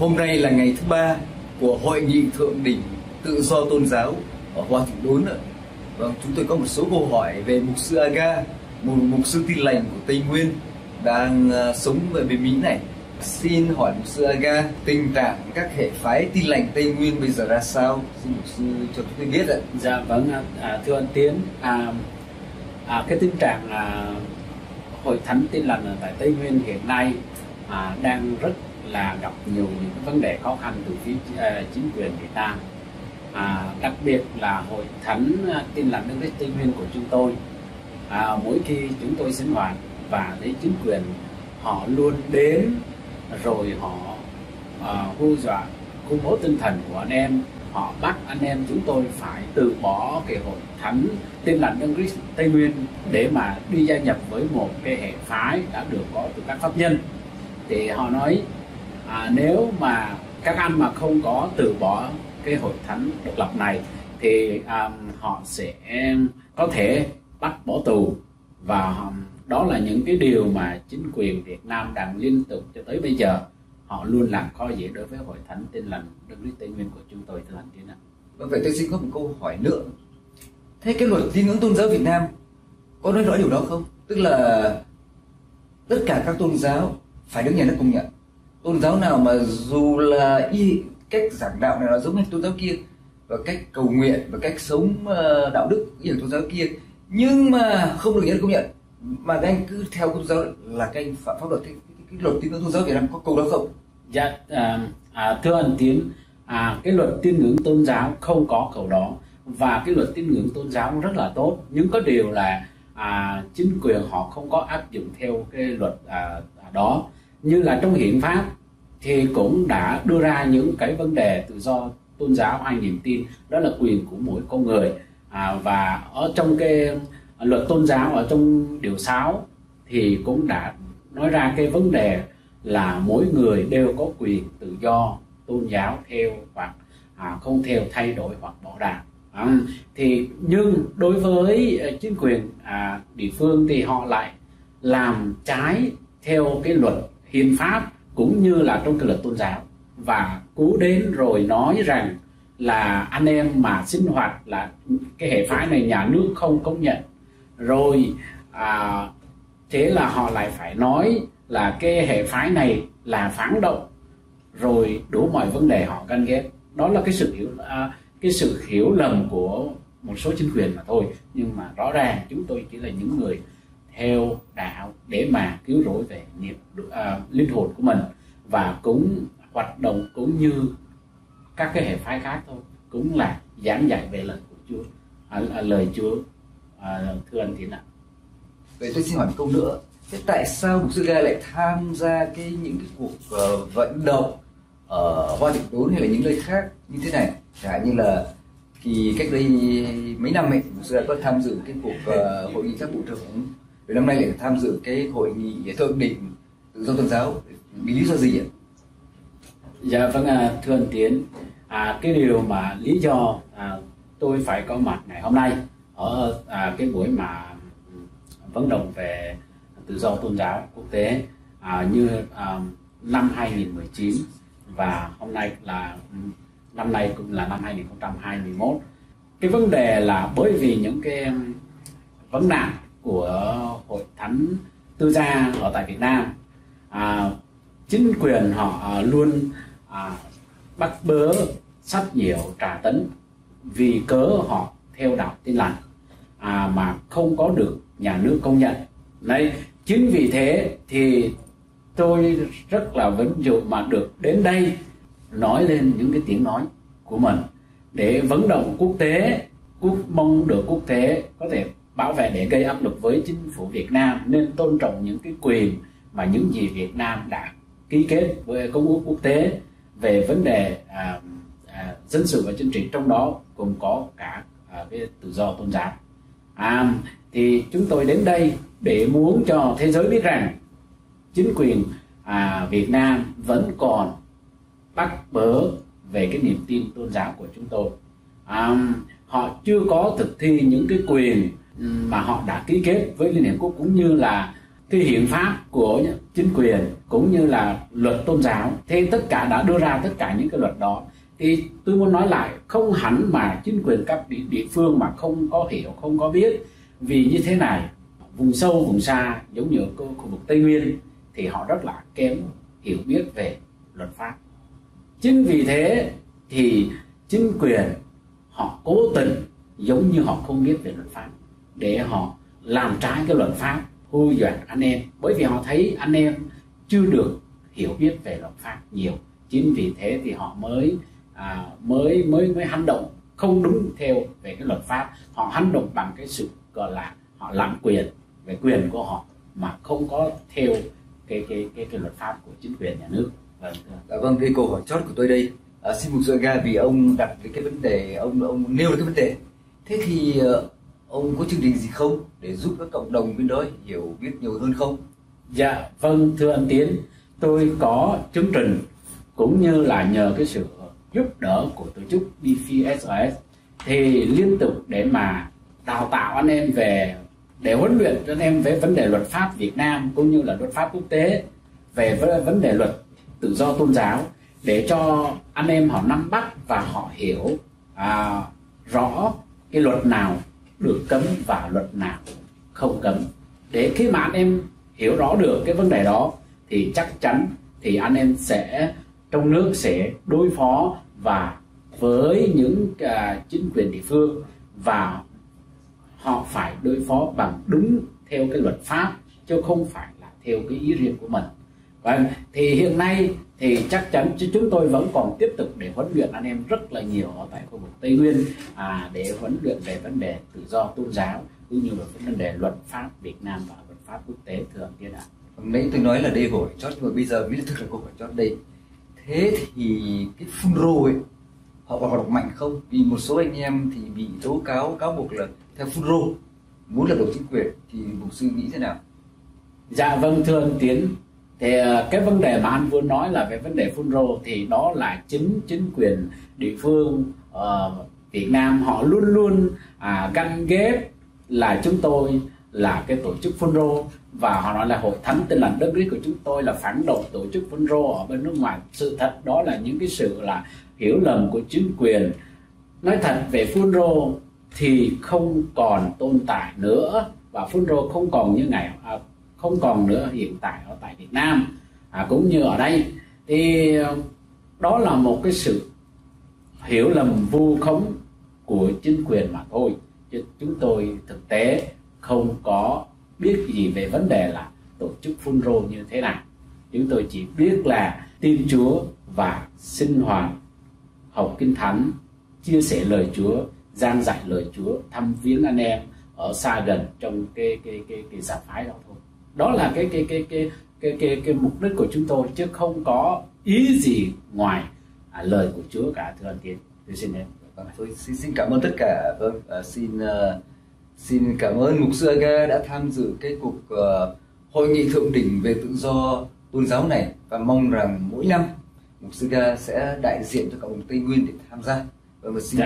Hôm nay là ngày thứ 3 của Hội nghị Thượng đỉnh Tự do Tôn giáo ở Hoa Thịnh Đốn. Vâng, chúng tôi có một số câu hỏi về Mục sư Aga, một mục sư Tin Lành của Tây Nguyên đang sống ở bên Mỹ này. Xin hỏi Mục sư Aga, tình trạng các hệ phái Tin Lành Tây Nguyên bây giờ ra sao? Xin Mục sư cho chúng tôi biết ạ. Dạ vâng, thưa anh Tiến, cái tình trạng Hội Thánh Tin Lành tại Tây Nguyên hiện nay đang rất là gặp nhiều những vấn đề khó khăn từ phía chính quyền Việt Nam, đặc biệt là Hội Thánh Tin Lành Đấng Christ Tây Nguyên của chúng tôi. Mỗi khi chúng tôi sinh hoạt và thấy chính quyền họ luôn đến rồi họ hù dọa khủng bố tinh thần của anh em, họ bắt anh em chúng tôi phải từ bỏ cái Hội Thánh Tin Lành Đấng Christ Tây Nguyên để mà đi gia nhập với một cái hệ phái đã được có từ các pháp nhân. Thì họ nói nếu mà các anh mà không có từ bỏ cái Hội Thánh độc lập này thì họ sẽ có thể bắt bỏ tù, và đó là những cái điều mà chính quyền Việt Nam đang liên tục cho tới bây giờ họ luôn làm khó dễ đối với Hội Thánh Tin Lành Đấng Christ Tây Nguyên của chúng tôi, thưa anh Tiến ạ. Vậy tôi xin có một câu hỏi nữa. Thế cái luật tín ngưỡng tôn giáo Việt Nam có nói rõ điều đó không? Tức là tất cả các tôn giáo phải được nhà nước công nhận. Tôn giáo nào mà dù là cách giảng đạo này là giống như tôn giáo kia, và cách cầu nguyện và cách sống đạo đức như tôn giáo kia, nhưng mà không được nhà nước công nhận, mà các anh cứ theo tôn giáo là các anh phạm pháp luật. Cái luật tín ngưỡng tôn giáo Việt Nam có câu đó không? Dạ, thưa anh Tiến, cái luật tín ngưỡng tôn giáo không có câu đó, và cái luật tín ngưỡng tôn giáo rất là tốt, nhưng có điều là chính quyền họ không có áp dụng theo cái luật đó. Như là trong hiến pháp thì cũng đã đưa ra những cái vấn đề tự do tôn giáo hay niềm tin, đó là quyền của mỗi con người, và ở trong cái luật tôn giáo ở trong điều 6 thì cũng đã nói ra cái vấn đề là mỗi người đều có quyền tự do tôn giáo theo hoặc không theo, thay đổi hoặc bỏ đạo. Thì nhưng đối với chính quyền địa phương thì họ lại làm trái theo cái luật hiến pháp cũng như là trong cái luật tôn giáo, và cố đến rồi nói rằng là anh em mà sinh hoạt là cái hệ phái này nhà nước không công nhận, rồi thế là họ lại phải nói là cái hệ phái này là phản động, rồi đủ mọi vấn đề họ ganh ghét. Đó là cái sự hiểu lầm của một số chính quyền mà thôi, nhưng mà rõ ràng chúng tôi chỉ là những người theo đạo để mà cứu rỗi về linh hồn của mình, và cũng hoạt động cũng như các cái hệ phái khác thôi, cũng là giảng dạy về lời của Chúa, lời Chúa, thưa anh Tiến ạ. Vậy tôi xin hỏi một câu nữa. Thế tại sao Mục sư Ga lại tham gia những cái cuộc vận động ở Hoa Thịnh Đốn hay là những nơi khác như thế này? Chẳng hạn như là thì cách đây mấy năm ấy, Mục sư Ga có tham dự cái cuộc hội nghị các bộ trưởng, rồi năm nay lại tham dự cái hội nghị thượng đỉnh tự do tôn giáo, vì lý do gì ạ? Dạ vâng, thưa anh Tiến, cái điều mà lý do tôi phải có mặt ngày hôm nay ở cái buổi mà vận động về tự do tôn giáo quốc tế như năm 2019 và hôm nay là năm nay cũng là năm 2021. Cái vấn đề là bởi vì những cái vấn nạn của Hội Thánh Tư Gia ở tại Việt Nam, chính quyền họ luôn bắt bớ, sách nhiễu, tra tấn vì cớ họ theo đạo Tin Lành mà không có được nhà nước công nhận. Đấy, chính vì thế thì tôi rất là vinh dự mà được đến đây nói lên những cái tiếng nói của mình để vận động quốc tế, mong được quốc tế có thể bảo vệ, để gây áp lực với chính phủ Việt Nam nên tôn trọng những cái quyền mà những gì Việt Nam đã ký kết với công ước quốc tế về vấn đề dân sự và chính trị, trong đó cũng có cả cái tự do tôn giáo. Thì chúng tôi đến đây để muốn cho thế giới biết rằng chính quyền Việt Nam vẫn còn bắt bớ về cái niềm tin tôn giáo của chúng tôi. Họ chưa có thực thi những cái quyền mà họ đã ký kết với Liên Hiệp Quốc, cũng như là cái hiến pháp của chính quyền cũng như là luật tôn giáo, thế tất cả đã đưa ra tất cả những cái luật đó. Thì tôi muốn nói lại, không hẳn mà chính quyền các địa phương mà không có hiểu, không có biết. Vì như thế này, vùng sâu vùng xa giống như ở khu vực Tây Nguyên thì họ rất là kém hiểu biết về luật pháp. Chính vì thế thì chính quyền họ cố tình giống như họ không biết về luật pháp để họ làm trái cái luật pháp, hù dọa anh em, bởi vì họ thấy anh em chưa được hiểu biết về luật pháp nhiều. Chính vì thế thì họ mới hành động không đúng theo về cái luật pháp. Họ hành động bằng cái sự gọi là họ lạm quyền về quyền của họ mà không có theo cái luật pháp của chính quyền nhà nước. Vâng, cái câu hỏi chót của tôi đây, xin mục sư Aga, vì ông đặt cái vấn đề, ông nêu được cái vấn đề, thế thì ông có chương trình gì không để giúp các cộng đồng bên đó hiểu biết nhiều hơn không? Dạ vâng, thưa anh Tiến, tôi có chương trình cũng như là nhờ cái sự giúp đỡ của tổ chức BFSS thì liên tục để mà đào tạo anh em về, để huấn luyện anh em về vấn đề luật pháp Việt Nam cũng như là luật pháp quốc tế, về vấn đề luật tự do tôn giáo, để cho anh em họ nắm bắt và họ hiểu rõ cái luật nào được cấm và luật nào không cấm. Để khi mà anh em hiểu rõ được cái vấn đề đó thì chắc chắn thì anh em sẽ trong nước sẽ đối phó và với những chính quyền địa phương, và họ phải đối phó bằng đúng theo cái luật pháp chứ không phải là theo cái ý riêng của mình. Vâng, thì hiện nay thì chắc chắn chúng tôi vẫn còn tiếp tục để huấn luyện anh em rất là nhiều ở tại khu vực Tây Nguyên, để huấn luyện về vấn đề tự do tôn giáo cũng như là vấn đề luật pháp Việt Nam và luật pháp quốc tế, thưa anh Tiến ạ. Nãy tôi nói là đây câu hỏi chót, nhưng mà bây giờ mới thực là câu hỏi chót đây. Thế thì cái FUNRO ấy, họ có hoạt động mạnh không? Vì một số anh em thì bị tố cáo buộc là theo FUNRO muốn lật đổ chính quyền, thì mục sư nghĩ thế nào? Dạ vâng, thưa anh Tiến, thì cái vấn đề mà anh vừa nói là về vấn đề FUNRO thì đó là chính quyền địa phương Việt Nam họ luôn luôn ganh ghét là chúng tôi là cái tổ chức FUNRO, và họ nói là Hội Thánh Tin Lành Đấng Christ của chúng tôi là phản động tổ chức FUNRO ở bên nước ngoài. Sự thật đó là những cái sự là hiểu lầm của chính quyền. Nói thật về FUNRO thì không còn tồn tại nữa, và FUNRO không còn như ngày không còn nữa hiện tại ở tại Việt Nam cũng như ở đây. Thì đó là một cái sự hiểu lầm vu khống của chính quyền mà thôi, chứ chúng tôi thực tế không có biết gì về vấn đề là tổ chức FUNRO như thế nào. Chúng tôi chỉ biết là tin Chúa và sinh hoạt, học Kinh Thánh, chia sẻ lời Chúa, giảng dạy lời Chúa, thăm viếng anh em ở xa gần trong cái giáo phái đó thôi. Đó là cái mục đích của chúng tôi, chứ không có ý gì ngoài lời của Chúa cả, thưa anh Tiến. Tôi xin em. Tôi xin cảm ơn tất cả. Vâng, xin cảm ơn mục sư Aga đã tham dự cái cuộc hội nghị thượng đỉnh về tự do tôn giáo này, và mong rằng mỗi năm mục sư Aga sẽ đại diện cho cộng đồng Tây Nguyên để tham gia. Và xin